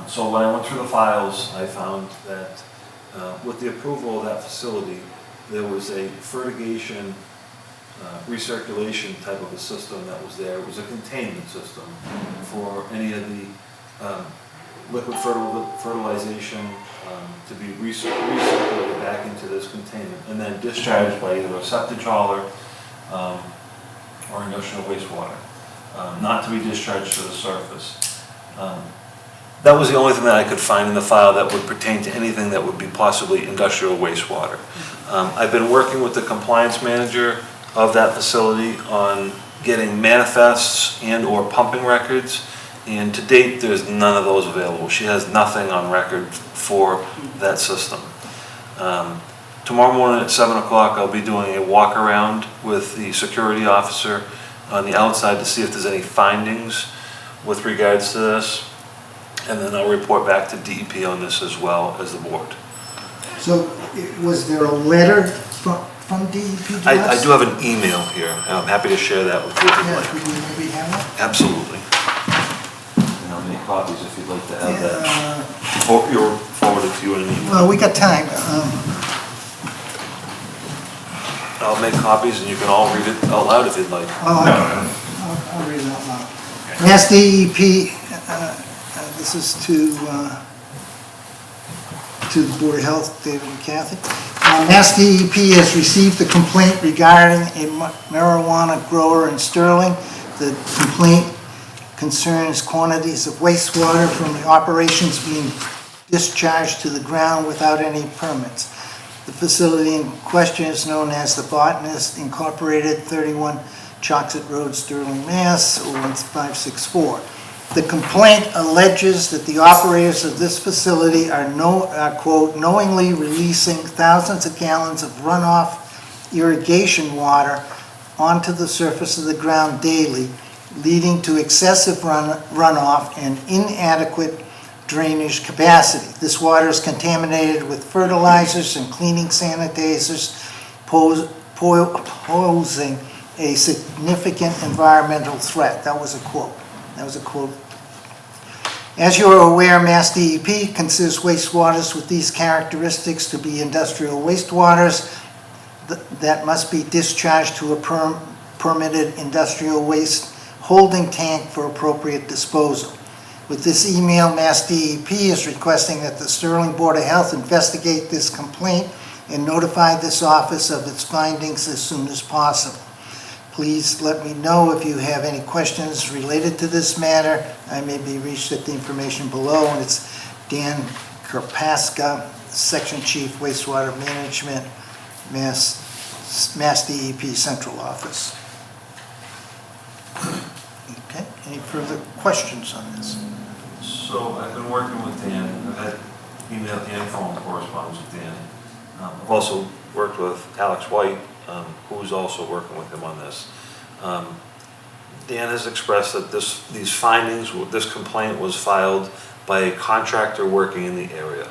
So when I went through the files, I found that with the approval of that facility, there was a fertigation recirculation type of a system that was there. It was a containment system for any of the liquid fertilization to be recirculated back into this containment and then discharged by either a septic hauler or industrial wastewater, not to be discharged to the surface. That was the only thing that I could find in the file that would pertain to anything that would be possibly industrial wastewater. I've been working with the compliance manager of that facility on getting manifests and or pumping records, and to date there's none of those available. She has nothing on record for that system. Tomorrow morning at 7 o'clock I'll be doing a walk around with the security officer on the outside to see if there's any findings with regards to this, and then I'll report back to DEP on this as well as the board. So was there a letter from DEP to I us? do have an email here, and I'm happy to share that with you if you'd Yeah, like. could we maybe have that? Absolutely. And I'll make copies if you'd like to have that. Or you're forwarded to you in an email. Well, we got time. I'll make copies and you can all read it out loud if you'd like. I'll read it out loud. Mass DEP, this is to the Board of Health, David and Kathy. Mass DEP has received a complaint regarding a marijuana grower in Sterling. The complaint concerns quantities of wastewater from the operations being discharged to the ground without any permits. The facility in question is known as The Botanist Incorporated, 31 Choxet Road, Sterling, Mass. 01564. The complaint alleges that the operators of this facility are quote, knowingly releasing thousands of gallons of runoff irrigation water onto the surface of the ground daily, leading to excessive runoff and inadequate drainage capacity. This water is contaminated with fertilizers and cleaning sanitizers, posing a significant environmental threat. That was a quote. As you are aware, Mass DEP considers wastewaters with these characteristics to be industrial wastewaters that must be discharged to a permitted industrial waste holding tank for appropriate disposal. With this email, Mass DEP is requesting that the Sterling Board of Health investigate this complaint and notify this office of its findings as soon as possible. Please let me know if you have any questions related to this matter. I may be reached at the information below, and it's Dan Karpaska, Section Chief, Wastewater Management, Mass DEP Central Office. Okay, any further questions on this? So I've been working with Dan. I've had email and phone correspondence with Dan. I've also worked with Alex White, who's also working with him on this. Dan has expressed that these findings, this complaint was filed by a contractor working in the area.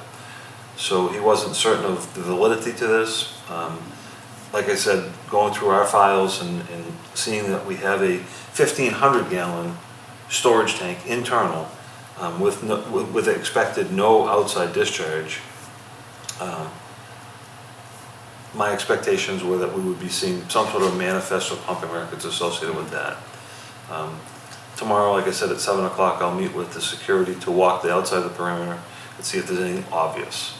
So he wasn't certain of the validity to this. Like I said, going through our files and seeing that we have a 1,500 gallon storage tank internal with expected no outside discharge, my expectations were that we would be seeing some sort of manifest or pumping records associated with that. Tomorrow, like I said, at 7 o'clock, I'll meet with the security to walk the outside of the perimeter and see if there's anything obvious.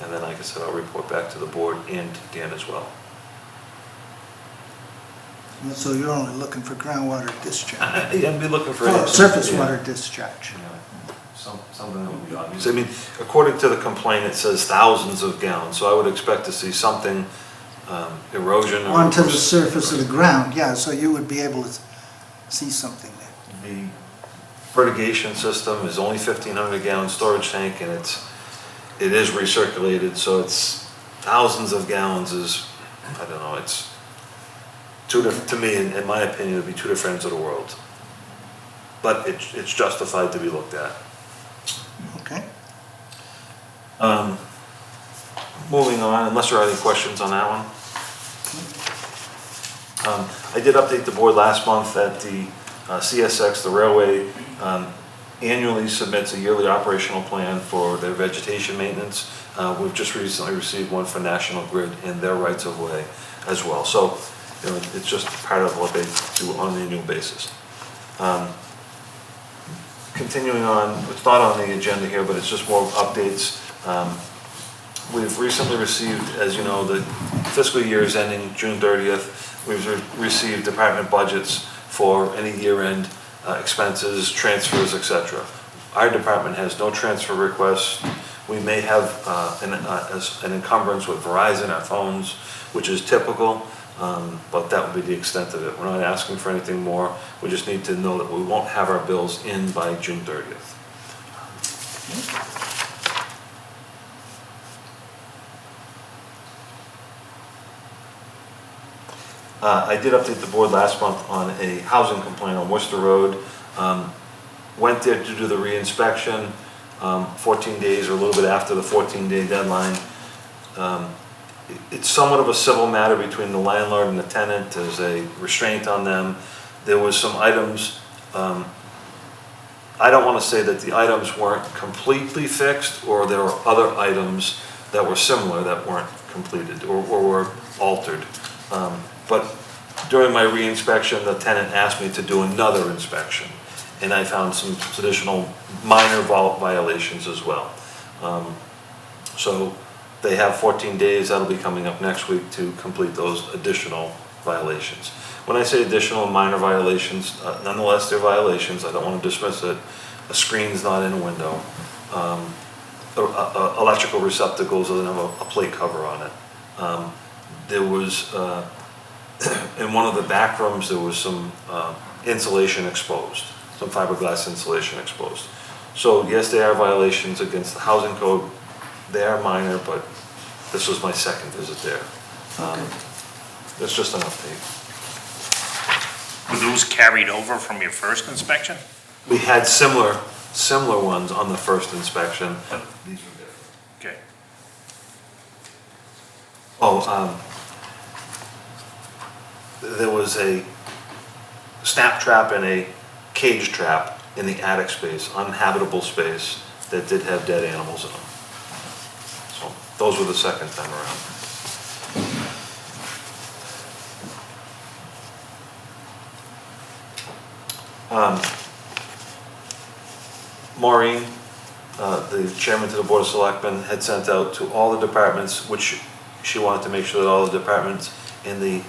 And then, like I said, I'll report back to the board and to Dan as well. So you're only looking for groundwater discharge? I'd be looking for surface water discharge. Something that would be obvious. I mean, according to the complaint, it says thousands of gallons, so I would expect to see something, erosion. Onto the surface of the ground, yeah, so you would be able to see something there. The fertigation system is only 1,500 gallon storage tank, and it is recirculated, so it's thousands of gallons is, I don't know, it's two different, to me, in my opinion, it would be two different ends of the world. But it's justified to be looked at. Okay. Moving on, unless there are any questions on that one. I did update the board last month that the CSX, the railway, annually submits a yearly operational plan for their vegetation maintenance. We've just recently received one for National Grid in their rights of way as well. So, you know, it's just part of what they do on an annual basis. Continuing on, it's not on the agenda here, but it's just more updates. We've recently received, as you know, the fiscal year is ending June 30th. We've received department budgets for any year-end expenses, transfers, etc. Our department has no transfer requests. We may have an encumbrance with Verizon, our phones, which is typical, but that would be the extent of it. We're not asking for anything more. We just need to know that we won't have our bills in by June 30th. I did update the board last month on a housing complaint on Worcester Road. Went there to do the re-inspection, 14 days or a little bit after the 14-day deadline. It's somewhat of a civil matter between the landlord and the tenant. There's a restraint on them. There was some items, I don't want to say that the items weren't completely fixed, or there were other items that were similar that weren't completed or were altered. But during my re-inspection, the tenant asked me to do another inspection, and I found some additional minor violations as well. So they have 14 days, that'll be coming up next week to complete those additional violations. When I say additional minor violations, nonetheless they're violations, I don't want to dismiss it. A screen's not in a window. Electrical receptacles doesn't have a plate cover on it. There was, in one of the back rooms, there was some insulation exposed, some fiberglass insulation exposed. So yes, they are violations against the housing code. They are minor, but this was my second visit there. That's just an update. Were those carried over from your first inspection? We had similar ones on the first inspection. These were different. Okay. There was a snap trap and a cage trap in the attic space, uninhabitable space, that did have dead animals in them. So those were the second time around. Maureen, the chairman to the Board of Selectmen, had sent out to all the departments, which she wanted to make sure that all the departments and the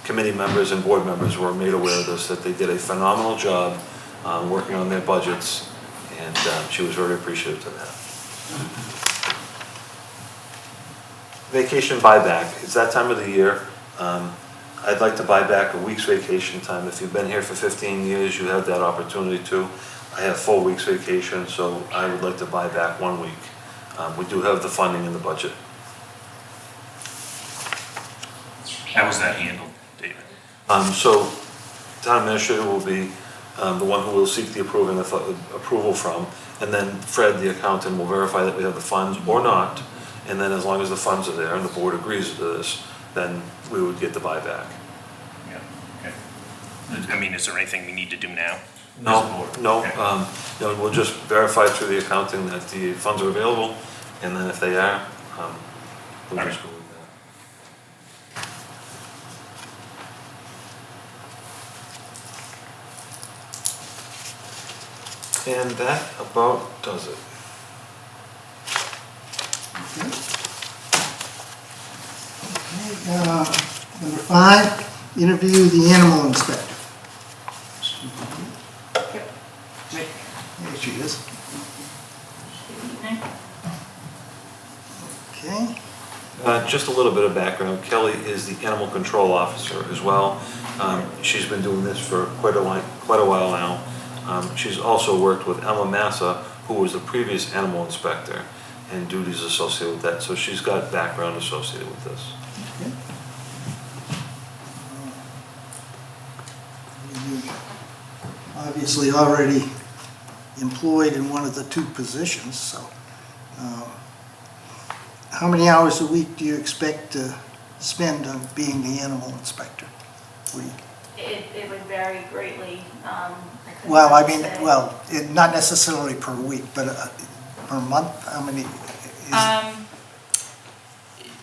committee members and board members were made aware of this, that they did a phenomenal job working on their budgets, and she was very appreciative of that. Vacation buyback, it's that time of the year. I'd like to buy back a week's vacation time. If you've been here for 15 years, you have that opportunity too. I have 4 weeks vacation, so I would like to buy back 1 week. We do have the funding in the budget. How was that handled, David? So town administrator will be the one who will seek the approval from, and then Fred, the accountant, will verify that we have the funds or not, and then as long as the funds are there and the board agrees to this, then we would get the buyback. Yeah, okay. I mean, is there anything we need to do now? No, you know, we'll just verify through the accounting that the funds are available, and then if they are, we'll just go with that. And that about does it. Number 5, interview the animal inspector. There she is. Okay. Just a little bit of background. Kelly is the animal control officer as well. She's been doing this for quite a while now. She's also worked with Emma Massa, who was the previous animal inspector, and duties associated with that. So she's got background associated with this. Okay. Obviously already employed in one of the 2 positions, so how many hours a week do you expect to spend on being the animal inspector? It would vary greatly. I Well, I mean, well, not necessarily per week, but per month, how many?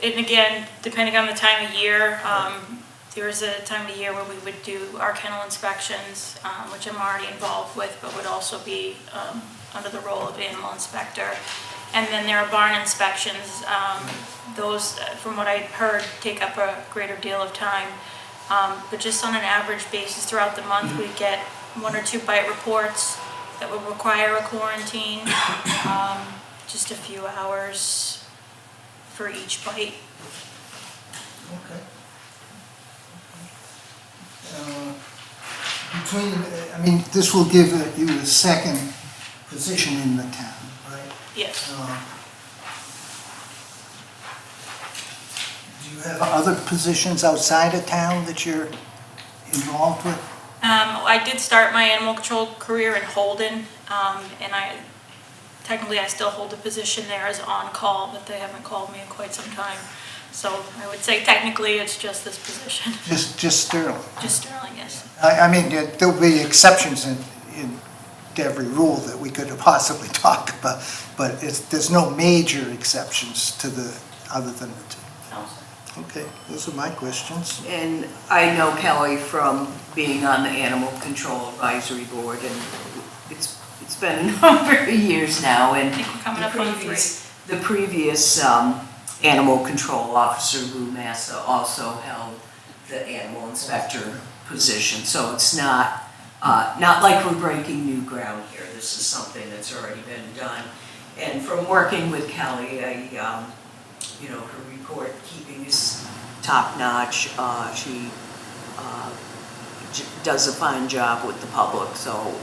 And again, depending on the time of year, there was a time of year where we would do our kennel inspections, which I'm already involved with, but would also be under the role of animal inspector. And then there are barn inspections. Those, from what I've heard, take up a greater deal of time. But just on an average basis throughout the month, we get 1 or 2 bite reports that would require a quarantine, just a few hours for each bite. Okay. I mean, this will give you a second position in the town, right? Yes. Do you have other positions outside of town that you're involved with? I did start my animal control career in Holden, and technically I still hold a position there as on-call, but they haven't called me in quite some time. So I would say technically it's just this position. Just Sterling? Just Sterling, yes. I mean, there'll be exceptions to every rule that we could possibly talk about, but there's no major exceptions to other than the two. Okay, those are my questions. And I know Kelly from being on the Animal Control Advisory Board, and it's been a number of years now, and I think we're coming up on 3. the previous Animal Control Officer, Lou Massa, also held the Animal Inspector position, so it's not like we're breaking new ground here. This is something that's already been done. And from working with Kelly, her report keeping is top-notch. She does a fine job with the public, so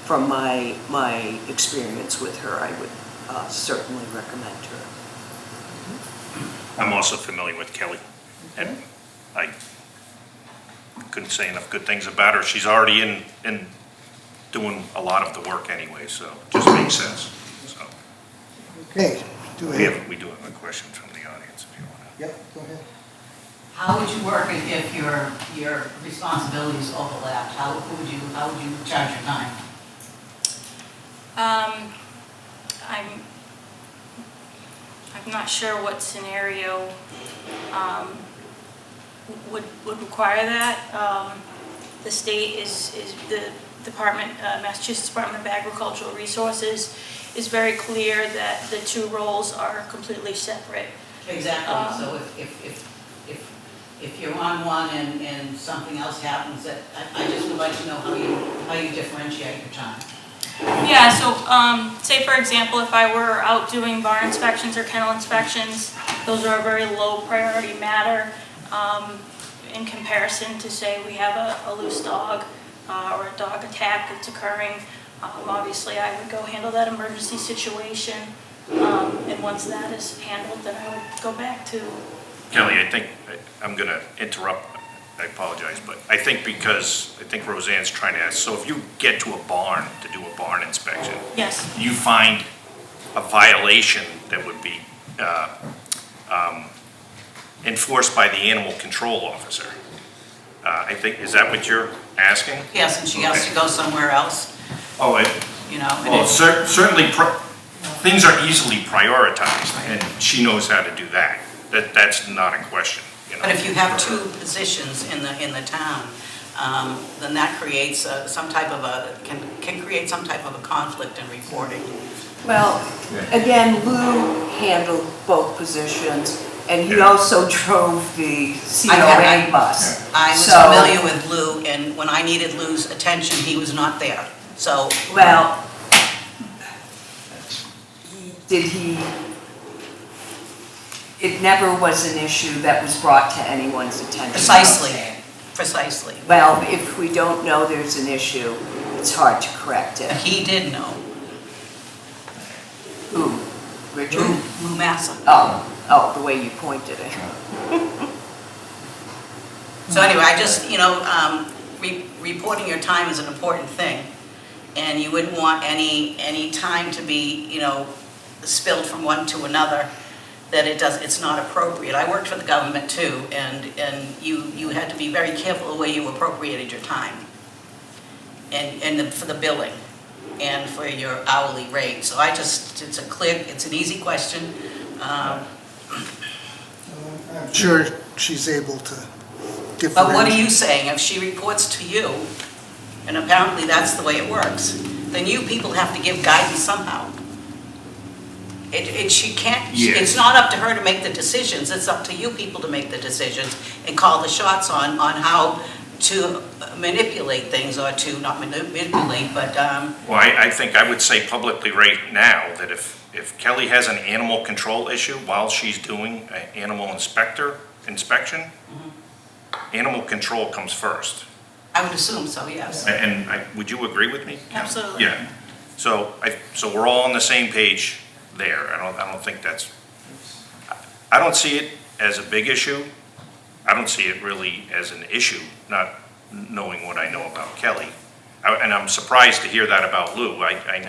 from my experience with her, I would certainly recommend her. I'm also familiar with Kelly, and I couldn't say enough good things about her. She's already in doing a lot of the work anyway, so it just makes sense. So Okay, we do have a question from the audience if you want to. Yep, go ahead. How would you work if your responsibilities overlapped? How would you charge your time? I'm not sure what scenario would require that. The state is the department, Massachusetts Department of Agricultural Resources is very clear that the 2 roles are completely separate. Exactly, so if you're on one and something else happens, that I just would like to know how you differentiate your time. Yeah, so say for example, if I were out doing barn inspections or kennel inspections, those are a very low priority matter in comparison to say we have a loose dog or a dog attack that's occurring. Obviously I would go handle that emergency situation, and once that is handled, then I would go back to... Kelly, I think, I'm going to interrupt, I apologize, but I think Roseanne's trying to ask, so if you get to a barn to do a barn inspection, Yes. you find a violation that would be enforced by the animal control officer. I think, is that what you're asking? Yes, and she has to go somewhere else, Oh, and it's... certainly, things are easily prioritized, and she knows how to do that. That's not a question, But if you have 2 positions in the town, then that creates some type of can create some type of a conflict in reporting. Well, again, Lou handled both positions, and he also drove the COA bus. I was familiar with Lou, and when I needed Lou's attention, he was not there, so... Well, it never was an issue that was brought to anyone's attention. Precisely. Well, if we don't know there's an issue, it's hard to correct it. He did know. Who? Richard? Lou Massa. Oh, the way you pointed it. So anyway, I just, reporting your time is an important thing, and you wouldn't want any time to be, spilled from one to another, that it's not appropriate. I worked for the government too, and you had to be very careful the way you appropriated your time. for the billing and for your hourly rate. So it's an easy question. I'm sure she's able to differentiate. But what are you saying? If she reports to you, and apparently that's the way it works, then you people have to give guidance somehow. She can't, Yes. it's not up to her to make the decisions, it's up to you people to make the decisions and call the shots on how to manipulate things, or to not manipulate, but, Well, I think I would say publicly right now that if Kelly has an animal control issue while she's doing an animal inspection, animal control comes first. I would assume so, yes. And would you agree with me? Absolutely. Yeah. So we're all on the same page there. I don't think I don't see it as a big issue. I don't see it really as an issue, not knowing what I know about Kelly. And I'm surprised to hear that about Lou. I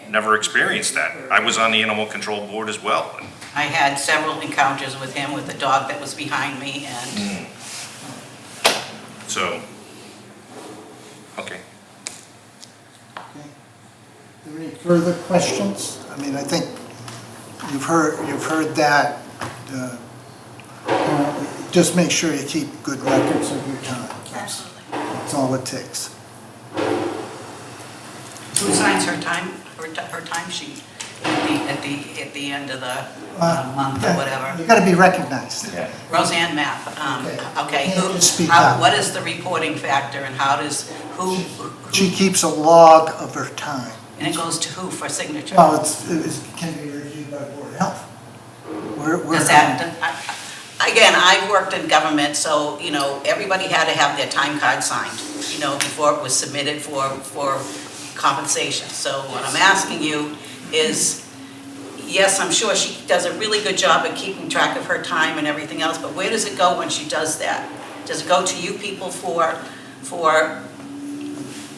never experienced that. I was on the animal control board as well. I had several encounters with him, with the dog that was behind me, and So, okay. Okay. Are there any further questions? I mean, I think you've heard that. Just make sure you keep good records of your time. Absolutely. That's all it takes. who signs her time sheet at the end of the month or whatever? You gotta be recognized. Yeah. Roseanne Mapp, okay, Can't just speak up. what is the reporting factor, and how does, who, She keeps a log of her time. and it goes to who for signature? Well, it can be reviewed by the Board of Health. Does that, again, I've worked in government, so, everybody had to have their time card signed, before it was submitted for compensation. So what I'm asking you is, yes, I'm sure she does a really good job at keeping track of her time and everything else, but where does it go when she does that? Does it go to you people for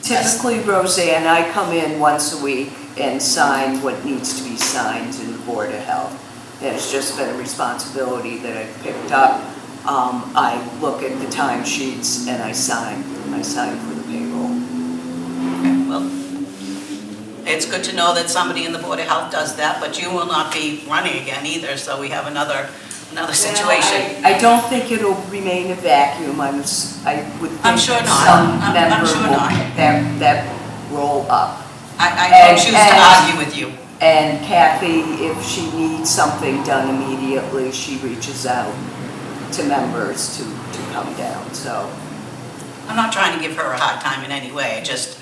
Typically, Roseanne, I come in once a week and sign what needs to be signed in the Board of Health. And it's just been a responsibility that I've picked up. I look at the timesheets and I sign for the payroll. Well, it's good to know that somebody in the Board of Health does that, but you will not be running again either, so we have another situation. Well, I don't think it'll remain a vacuum. I would think I'm sure that not. some I'm member sure will not. pick that roll up. I don't choose to argue with you. And Kathy, if she needs something done immediately, she reaches out to members to come down, so. I'm not trying to give her a hard time in any way, it's just,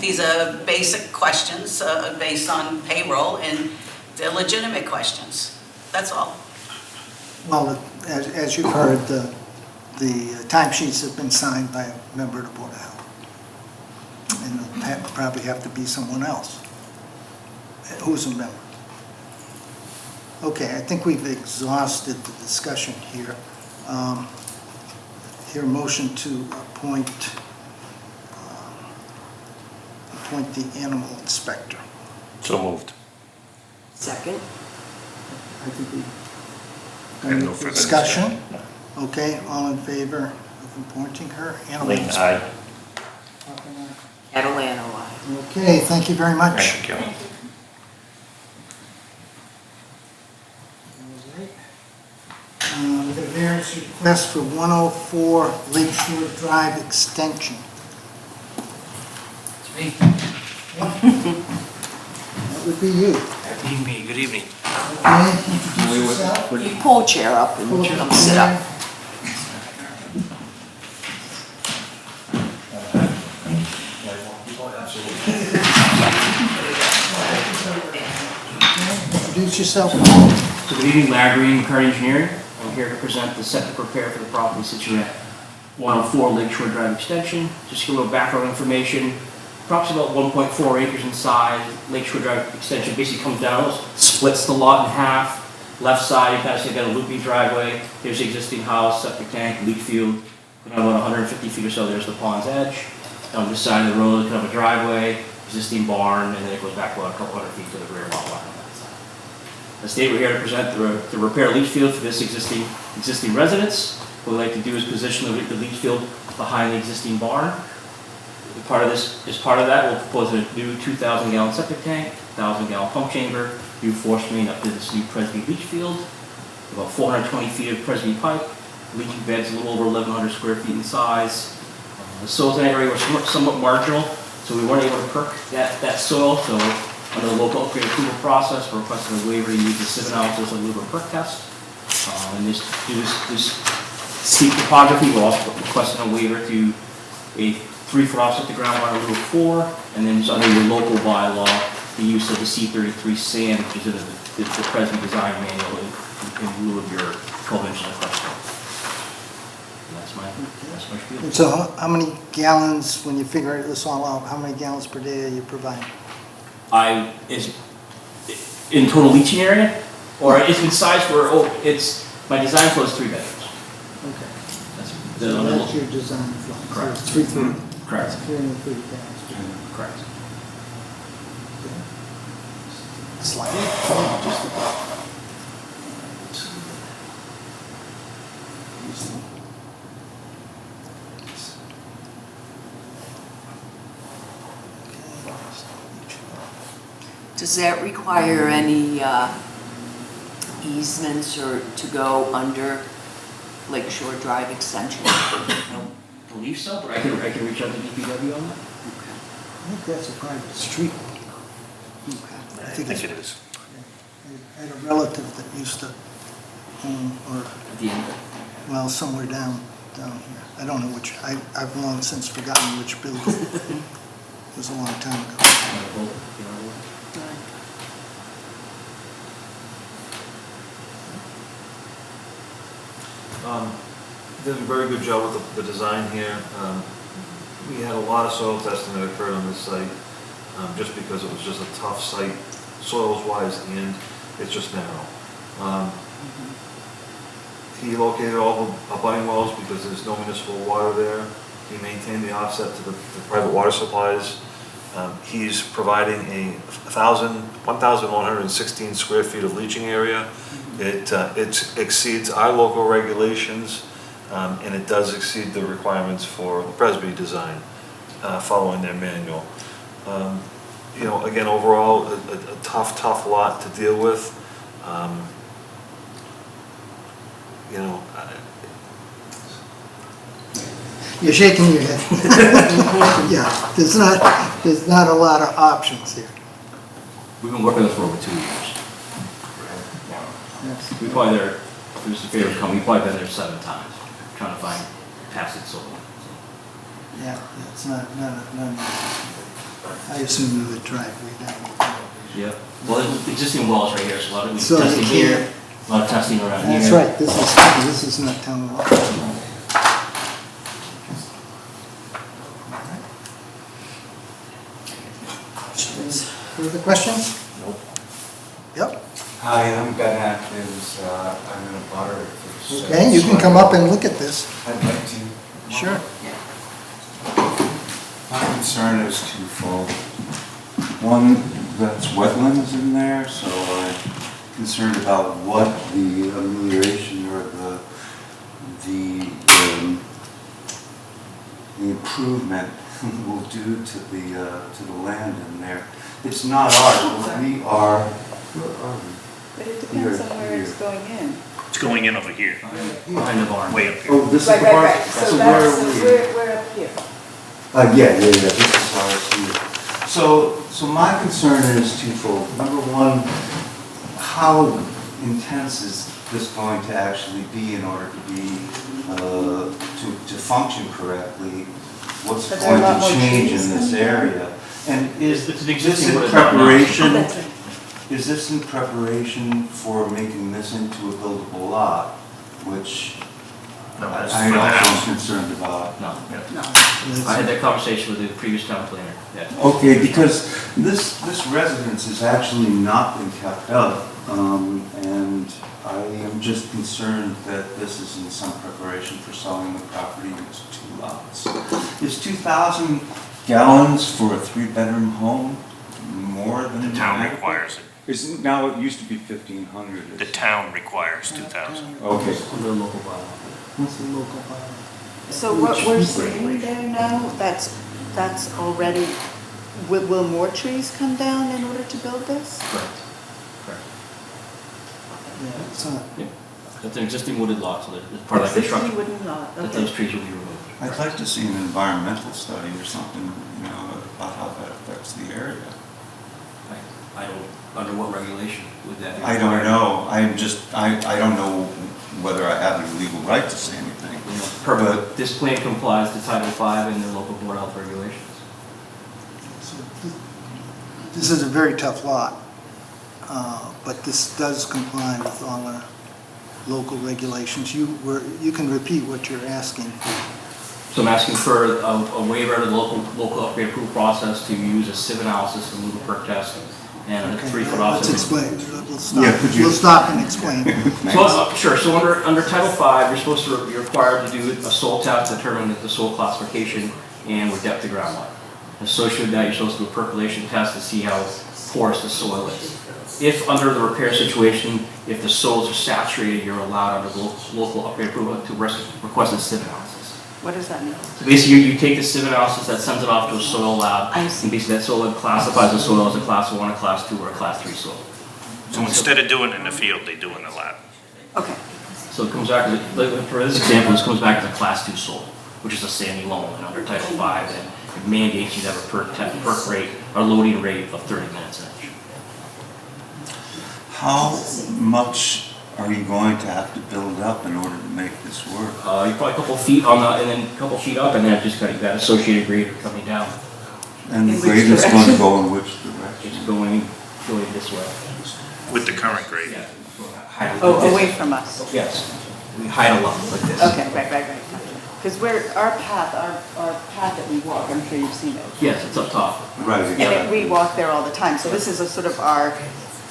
these are basic questions based on payroll, and they're legitimate questions, that's all. Well, as you've heard, the timesheets have been signed by a member of the Board of Health. And it'll probably have to be someone else who's a member. Okay, I think we've exhausted the discussion here. Here, motion to appoint the animal inspector. So moved. Second? I think we And no further discussion. Okay, all in favor of appointing her? Animal Ling, inspector. aye. Catalano, aye. Okay, thank you very much. Thank you, Kelly. We got a variance request for 104 Lakeshore Drive Extension. It's me. That would be you. That being me. Good evening. Okay, introduce yourself. You pull a chair up and come sit up. Introduce yourself. Good evening, Larry Green, McCarty Engineering. I'm here to present the septic repair for the property situated at 104 Lakeshore Drive Extension. Just to give a little background information. Property's about 1.4 acres in size. Lakeshore Drive Extension basically comes down, splits the lot in half. Left side, you kind of see got a loopy driveway. There's the existing house, septic tank, leach field. About 150 feet or so, there's the pond's edge. On this side of the road, kind of a driveway, existing barn, and then it goes back about a couple hundred feet to the rear lot line on that side. The state, we're here to present the repair leach field for this existing residence. What we'd like to do is position the leach field behind the existing barn. as part of that, we'll propose a new 2,000 gallon septic tank, 1,000 gallon pump chamber, new force main up to this new Presby leach field, about 420 feet of Presby pipe, leaching beds a little over 1,100 square feet in size. The soils in that area were somewhat marginal, so we weren't able to perk that soil, so under the local upgrade approval process, we're requesting a waiver to use the sieve analysis and liver perk test. And this steep topography, we're also requesting a waiver to a 3-foot offset to groundwater Rule 4, and then just under your local bylaw, the use of the C33 sand, which is in the Presby design manual in lieu of your 12-inch question. That's my spiel. And so how many gallons, when you figure this all out, how many gallons per day are you providing? It's in total leaching area, or it's been sized for, my design flow is 3 bedrooms. Okay. That's So that's your design flow. Correct. So it's 330. Correct. 330 gallons per day. Correct. Slightly. Does that require any easements or to go under Lakeshore Drive extension? I don't believe so, but I can reach out to DPW on that. I think that's a private street. Okay. I think it's- it is. I had a relative that used to own, or, At the end. well, somewhere down here. I don't know which, I've long since forgotten which building. It was a long time ago. Did a very good job with the design here. We had a lot of soil testing that occurred on this site, just because it was just a tough site, soils-wise, and it's just narrow. He located all the abutting wells because there's no municipal water there. He maintained the offset to the private water supplies. He's providing a 1,116 square feet of leaching area. It exceeds our local regulations, and it does exceed the requirements for the Presby design, following their manual. You know, again, overall, a tough lot to deal with. You know, You're shaking your head. Yeah, there's not a lot of options here. We've been working on this for over 2 years. Yes. We probably there, if Mr. Favor come, we've probably been there 7 times, trying to find passive soil. Yeah, it's not, I assume you would drive way down. Yeah. Well, there's existing walls right here, so a lot of So you testing here, can't- a lot of testing around here. That's right, this is not town law. Further questions? nope. Yep. Hi, I'm Ben Atkins. I'm in a butter. Okay, you can come up and look at this. I'd like to. Sure. My concern is twofold. One, that's wetlands in there, so I'm concerned about what the amelioration or the improvement will do to the land in there. It's not ours, but we are, where are we? But it depends on where it's going in. It's going in over here, Behind the barn. way up here. Oh, this is the Right, part? right, right. So where that's, are we? we're up here. Yeah, this is ours here. So my concern is twofold. Number one, how intense is this going to actually be in order to be, to function correctly? What's But there are going a lot to more change trees in this coming down. area? And is It's an this existing in wood now. preparation? That's right. Is this in preparation for making this into a buildable lot, which No, that's I for the also house. am concerned about? No. No. I had that conversation with the previous town planner. Yeah. Okay, because this residence has actually not been kept up, and I am just concerned that this is in some preparation for selling the property into 2 lots. Is 2,000 gallons for a 3-bedroom home more than? The town requires it. Now it used to be 1,500. The town requires 2,000. Okay. Under the local bylaw. What's the local bylaw? So what we're seeing there now, that's that's already, will more trees come down in order to build this? Correct. Correct. Yeah, so, That's an existing wooded lot, so that it's part of that Existing construction, wooden lot, that okay. those trees will be removed. I'd like to see an environmental study or something, you know, about how that affects the area. I don't, under what regulation would that be? I don't know, I don't know whether I have the legal right to say anything. Perfect. This plan complies to Title V and the local board health regulations. this is a very tough lot, but this does comply with all our local regulations. You can repeat what you're asking. So I'm asking for a waiver of the local upgrade approval process to use a sieve analysis and move a perk test and a Okay, 3-foot let's offset. explain, we'll stop, Yeah, could you- we'll stop and explain. So, sure, so under Title V, you're supposed to, you're required to do a soil test, determine the soil classification and with depth of groundwater. Associated with that, you're supposed to do a percolation test to see how porous the soil is. If under the repair situation, if the soils are saturated, you're allowed under local upgrade approval to request a sieve analysis. What does that mean? So basically, you take the sieve analysis, that sends it off to a soil lab. I see. And basically, that soil lab classifies the soil as a class 1, a class 2, or a class 3 soil. So instead of doing it in the field, they do it in the lab. Okay, So it comes back, for this example, this comes back as a class 2 soil, which is a sandy loam, and under Title V, then it mandates you to have a perk rate, or loading rate of 30 minutes an inch. How much are you going to have to build up in order to make this work? You're probably a couple feet on the, and then a couple feet up, and then just got, you got associated grade coming down. And the In which grade is going to direction? go in which direction? It's going this way. With the current grade. Yeah. Hide it oh, like this. away from us. Yes. We hide a lot like this. Okay, right. Because our path that we walk, I'm sure you've seen it. Yes, it's up top. Right. And we walk there all the time, so this is a sort of our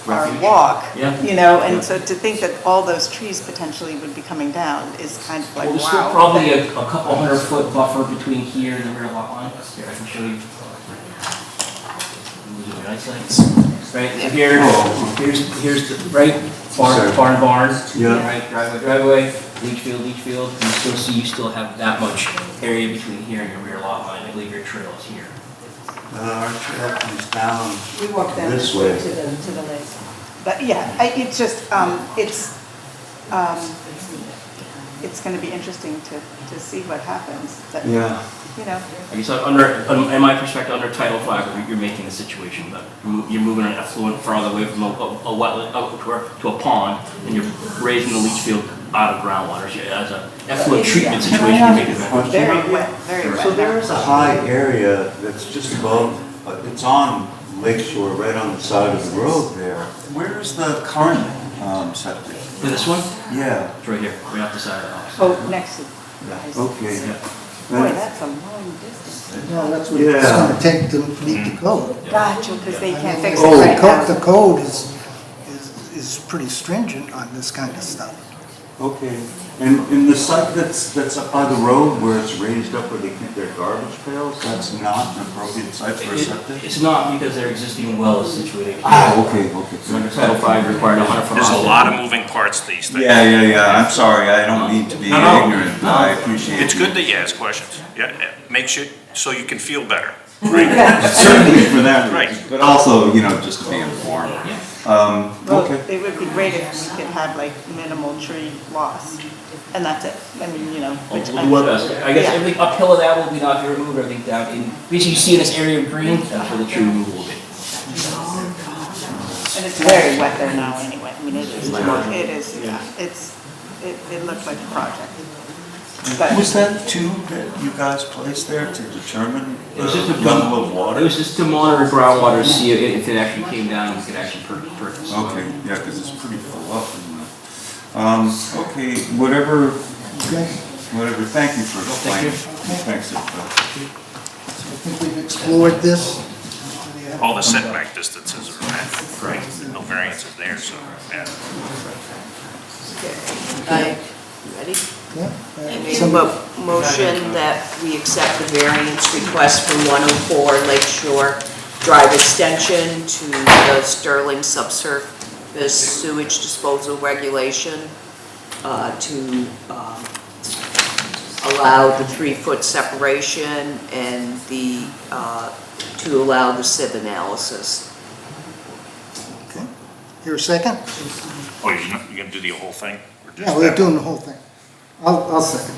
Refuge. walk, Yeah. you know, Yeah. and so to think that all those trees potentially would be coming down is kind of like, Well, there's still wow. probably a couple 100-foot buffer between here and the rear lot line. Here, I can show you. Right, here's the, right, barn, Yeah. right, driveway, leach field, you still see, you still have that much area between here and your rear lot line, I believe your trail is here. Our trail comes down We walk down this way. to the lake. But yeah, it's just, it's gonna be interesting to see what happens, that, Yeah. you know. I guess in my perspective, under Title V, you're making the situation better. You're moving an effluent farther away from a wetland, to a pond, and you're raising the leach field out of groundwater. So as an effluent treatment situation, you're making it better. Very wet, very wet. So there is a high area that's just above, it's on Lake Shore, right on the side of the road there. Where is the current septic? For this one, Yeah, it's right here, right off the side of the house. Oh, next to the high school. okay. Yeah. Boy, that's a long distance. No, that's what it's Yeah. gonna take to meet the code. Gotcha, because they can't fix it Oh, right now. the code is pretty stringent on this kind of stuff. Okay, and the site that's up by the road where it's raised up where they keep their garbage pails, that's not an appropriate site for a septic? It's not because their existing well is situated here. Okay. So under Title V, you're required 100-foot. There's a lot of moving parts to these things. Yeah, I'm sorry, I don't mean to be No. ignorant, I appreciate it. It's good that you ask questions. Yeah, it makes you, so you can feel better. Certainly for that Right. reason, but also, you know, just to be informed. Well, Okay. it would be great if we could have like minimal tree loss, and that's it. I mean, you know. which We'll do our best. I guess Yeah. everything uphill of that will be not to remove everything down in, basically you see this area of green, that's where the tree removal will be. And it's very wet there now anyway. I mean, it is, it is, yeah, it looks like a project. But Was that tube that you guys placed there to determine It was just the a level of It water? was just to monitor groundwater, to see if it actually came down, we could actually purchase. Okay, yeah, because it's pretty full up, isn't it? Okay, whatever, thank you for explaining. Thanks, So I think we've explored this. All the setback distances are met, right? No variances there, so, yeah. Right, ready? Yeah. I made a Somebody- motion that we accept the variance request from 104 Lake Shore Drive extension to the Sterling subsurface sewage disposal regulation to allow the 3-foot separation and to allow the sieve analysis. Okay. Here a second? Oh, you're gonna do the whole thing? Or just Yeah, we're that doing one? the whole thing. I'll second.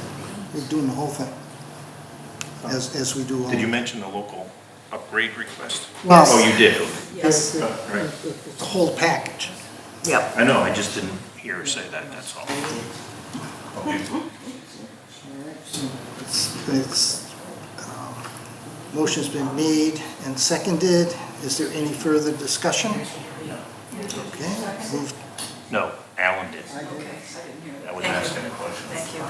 We're doing the whole thing. As we do all. Did you mention the local upgrade request? Well, Oh, you did? Yes. Right. the whole package. Yep. I know, I just didn't hear her say that, that's all. Okay. Motion's been made and seconded. Is there any further discussion? Okay, moved. No, Alan did. Okay, I didn't hear that. I was asking a question. Thank you.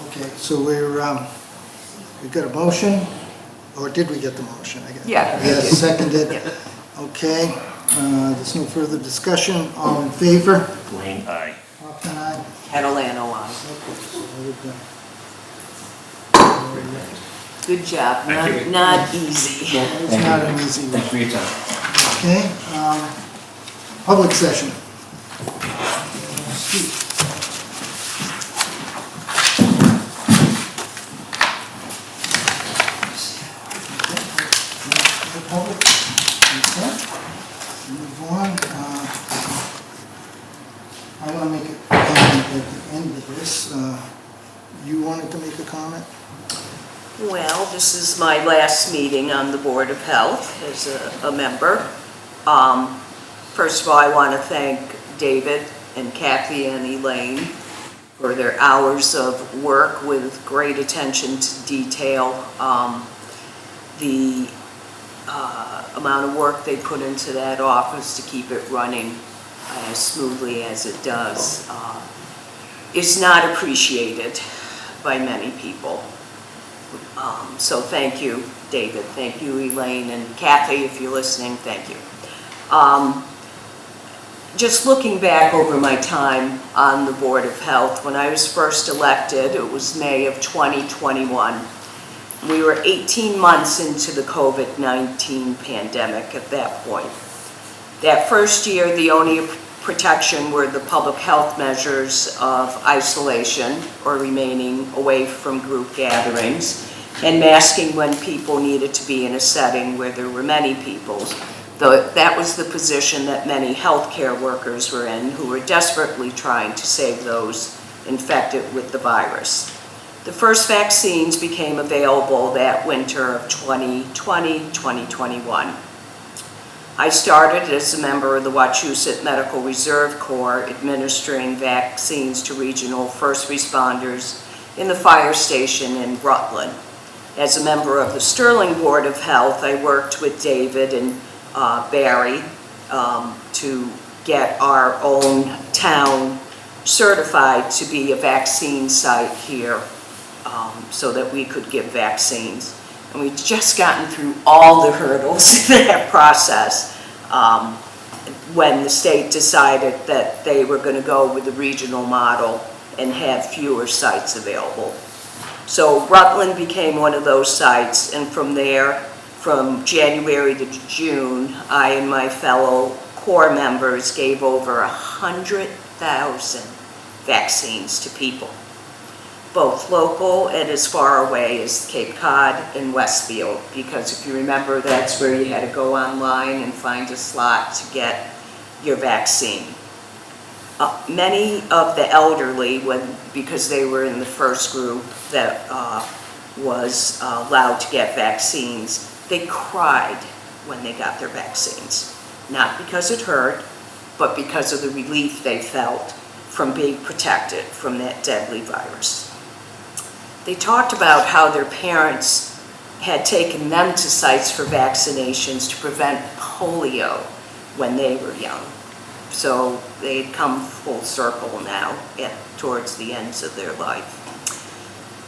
Okay, so we've got a motion, or did we get the motion? I guess. Yeah. We had it seconded. Yeah. Okay, there's no further discussion. All in favor? Blaine, aye. Hoffman, aye. Catalano on. Okay, so we're done. Good job. Thank you. Not easy. It's not an easy one. Thanks for your time. Okay, public session. Public, okay. Move on. I want to make a comment at the end of this. You wanted to make a comment? Well, this is my last meeting on the Board of Health as a member. First of all, I want to thank David and Kathy and Elaine for their hours of work with great attention to detail. The amount of work they put into that office to keep it running as smoothly as it does is not appreciated by many people. So thank you, David. Thank you, Elaine, and Kathy, if you're listening, thank you. Just looking back over my time on the Board of Health, when I was first elected, it was May of 2021. We were 18 months into the COVID-19 pandemic at that point. That first year, the only protection were the public health measures of isolation or remaining away from group gatherings and masking when people needed to be in a setting where there were many people. That was the position that many healthcare workers were in, who were desperately trying to save those infected with the virus. The first vaccines became available that winter of 2020-2021. I started as a member of the Wachusett Medical Reserve Corps administering vaccines to regional first responders in the fire station in Rutland. As a member of the Sterling Board of Health, I worked with David and Barry to get our own town certified to be a vaccine site here so that we could give vaccines. And we'd just gotten through all the hurdles in that process when the state decided that they were going to go with the regional model and have fewer sites available. So Rutland became one of those sites, and from there, from January to June, I and my fellow Corps members gave over 100,000 vaccines to people, both local and as far away as Cape Cod and Westfield, because if you remember, that's where you had to go online and find a slot to get your vaccine. Many of the elderly, because they were in the first group that was allowed to get vaccines, they cried when they got their vaccines. Not because it hurt, but because of the relief they felt from being protected from that deadly virus. They talked about how their parents had taken them to sites for vaccinations to prevent polio when they were young. So they'd come full circle now towards the ends of their life.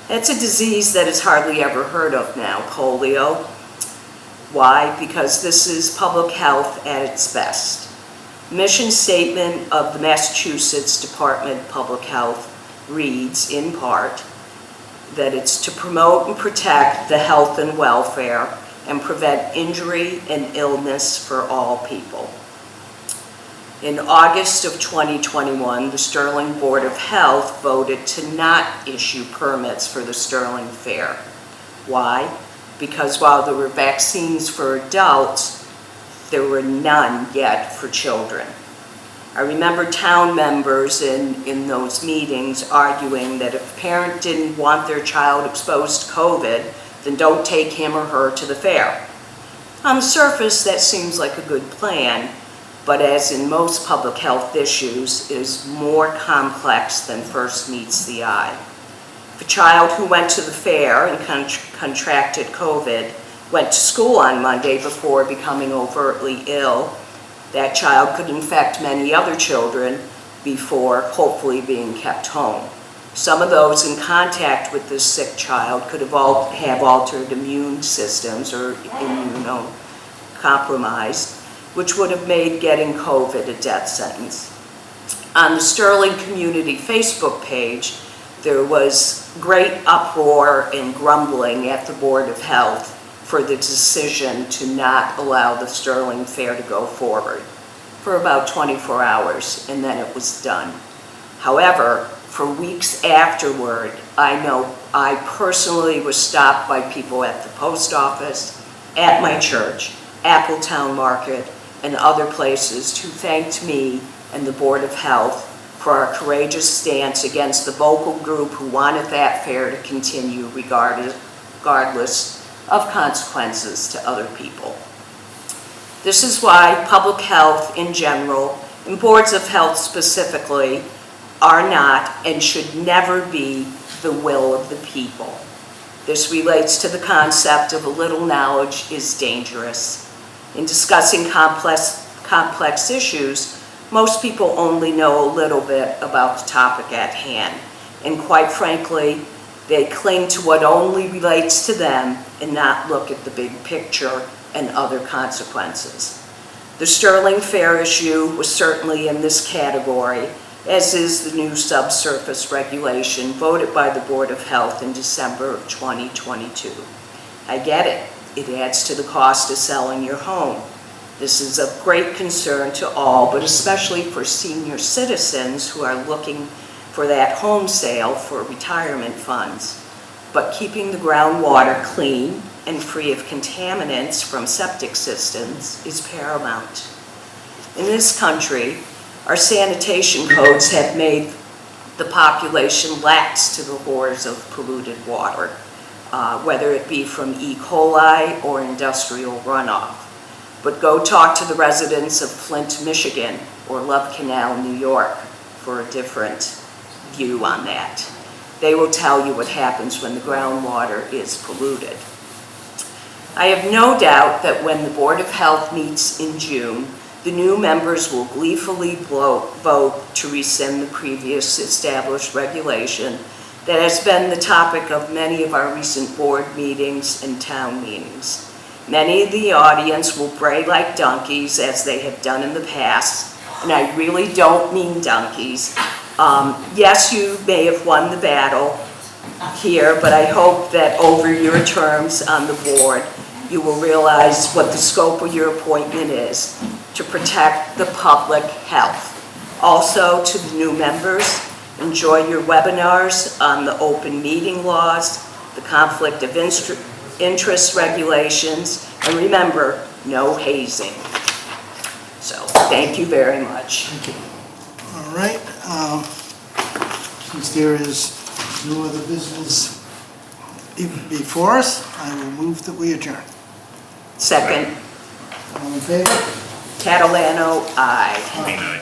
It's a disease that is hardly ever heard of now, polio. Why? Because this is public health at its best. Mission statement of the Massachusetts Department of Public Health reads, in part, that it's to promote and protect the health and welfare and prevent injury and illness for all people. In August of 2021, the Sterling Board of Health voted to not issue permits for the Sterling Fair. Why? Because while there were vaccines for adults, there were none yet for children. I remember town members in those meetings arguing that if a parent didn't want their child exposed to COVID, then don't take him or her to the fair. On the surface, that seems like a good plan, but as in most public health issues, is more complex than first meets the eye. If a child who went to the fair and contracted COVID went to school on Monday before becoming overtly ill, that child could infect many other children before hopefully being kept home. Some of those in contact with this sick child could have altered immune systems or immunocompromised, which would have made getting COVID a death sentence. On the Sterling Community Facebook page, there was great uproar and grumbling at the Board of Health for the decision to not allow the Sterling Fair to go forward for about 24 hours, and then it was done. However, for weeks afterward, I know I personally was stopped by people at the post office, at my church, Appletown Market, and other places who thanked me and the Board of Health for our courageous stance against the vocal group who wanted that fair to continue regardless of consequences to other people. This is why public health in general, and boards of health specifically, are not and should never be the will of the people. This relates to the concept of a little knowledge is dangerous. In discussing complex issues, most people only know a little bit about the topic at hand, and quite frankly, they cling to what only relates to them and not look at the big picture and other consequences. The Sterling Fair issue was certainly in this category, as is the new subsurface regulation voted by the Board of Health in December of 2022. I get it. It adds to the cost of selling your home. This is of great concern to all, but especially for senior citizens who are looking for that home sale for retirement funds. But keeping the groundwater clean and free of contaminants from septic systems is paramount. In this country, our sanitation codes have made the population lax to the horrors of polluted water, whether it be from E. coli or industrial runoff. But go talk to the residents of Flint, Michigan, or Love Canal, New York, for a different view on that. They will tell you what happens when the groundwater is polluted. I have no doubt that when the Board of Health meets in June, the new members will gleefully vote to rescind the previous established regulation that has been the topic of many of our recent board meetings and town meetings. Many of the audience will bray like donkeys, as they have done in the past, and I really don't mean donkeys. Yes, you may have won the battle here, but I hope that over your terms on the board, you will realize what the scope of your appointment is, to protect the public health. Also, to the new members, enjoy your webinars on the open meeting laws, the conflict of interest regulations, and remember, no hazing. So, thank you very much. Thank you. All right, since there is no other business before us, I will move that we adjourn. Second, All in favor? Catalano, aye. Green eye.